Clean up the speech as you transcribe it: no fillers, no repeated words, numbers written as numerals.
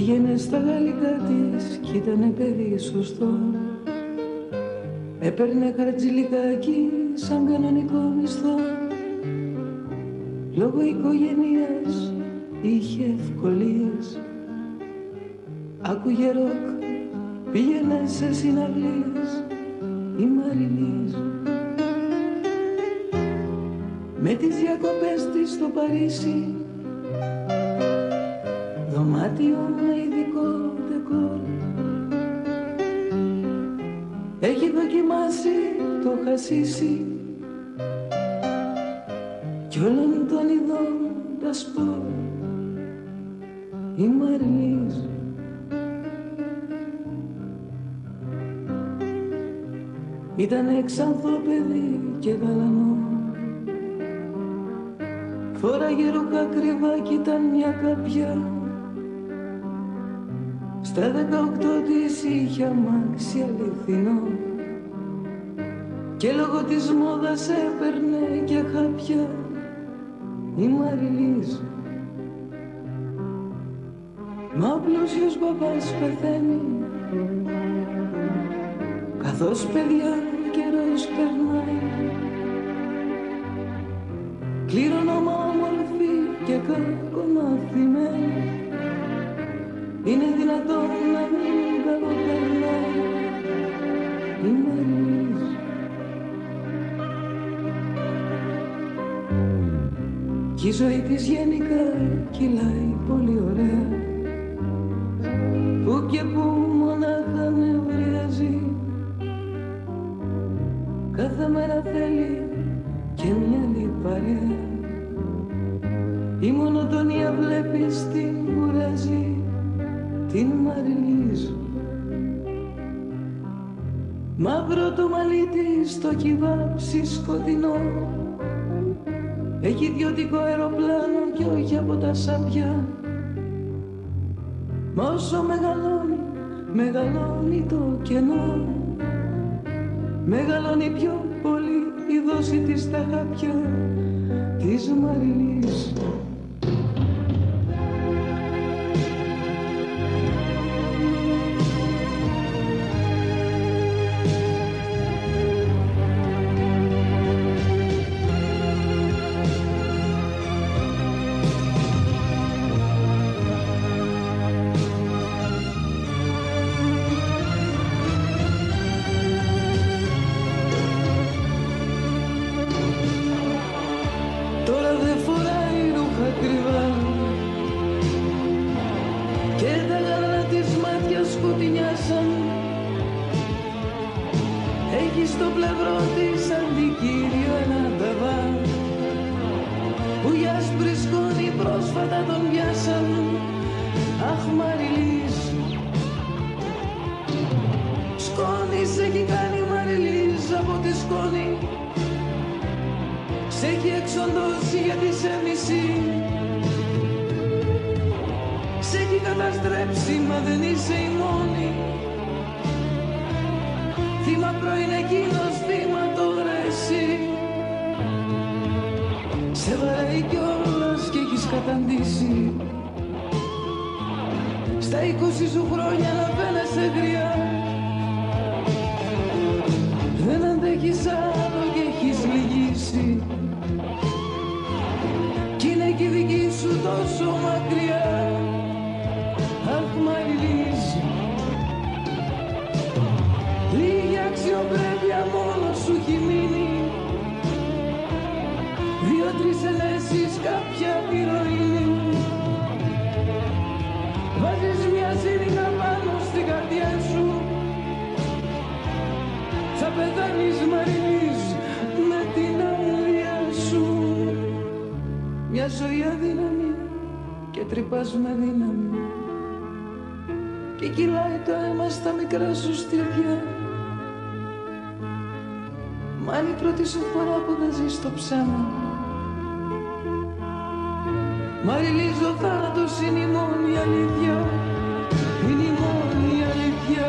Πήγαινε στα γαλλικά της κι ήτανε παιδί σωστό. Έπαιρνε χαρτζηλικάκι σαν κανονικό μισθό. Λόγω οικογένειας είχε ευκολίες. Άκουγε ροκ, πήγαινε σε συναυλίες. Η Μαριλής με τις διακοπές της στο Παρίσι, δωμάτιο με ειδικό ντεκόρ. Έχει δοκιμάσει το χασίσι κι όλων των ειδών τα σπορ. Η Μαριλής ήταν εξάνθο παιδί και γαλανό. Φόραγε ρούχα κρυβά κι ήταν μια καπιά. Στα 18 της είχε αμάξι αληθινό και λόγω της μόδας έπαιρνε και χάπια. Η Μαριλής. Μα ο πλούσιος μπαμπάς πεθαίνει καθώς παιδιά ο καιρός περνάει. Κληρονόμα όμορφη και κακομαθημένη, είναι δυνατόν να μην καλοπερνάει. Η Μαριλής. Κι η ζωή της γενικά κυλάει πολύ ωραία, που και που μονάχα νευριάζει. Κάθε μέρα θέλει και μια άλλη παρέα. Η μονοτονία βλέπεις την κουράζει. Την Μαριλής. Μαύρο το μαλλί της το κυβάψει σκοτεινό. Έχει ιδιωτικό αεροπλάνο και όχι από τα σαπιά. Μα όσο μεγαλώνει, μεγαλώνει το κενό. Μεγαλώνει πιο πολύ η δόση της στα χάπια της Μαριλής. Στα 20 σου χρόνια να φαίνεσαι γριά. Δεν αντέχεις άλλο και έχεις λυγίσει. Κι είναι και η δική σου τόσο μακριά. Αχ Μαριλής, λίγη αξιοπρέπεια μόνο σου έχει μείνει. 2-3 ενέσεις, κάποια ηρωίνη. Βάζεις μια σύριγγα πάνω στην καρδιά σου. Θα πεθάνεις Μαριλής με την άδεια σου. Μια ζωή αδύναμη και τρυπάς με δύναμη. Και κυλάει το αίμα στα μικρά σου στήθια. Μα είναι η πρώτη σου φορά που δεν ζεις το ψέμα. Μαριλής, ο θάνατος είναι η μόνη αλήθεια. Είναι η μόνη αλήθεια.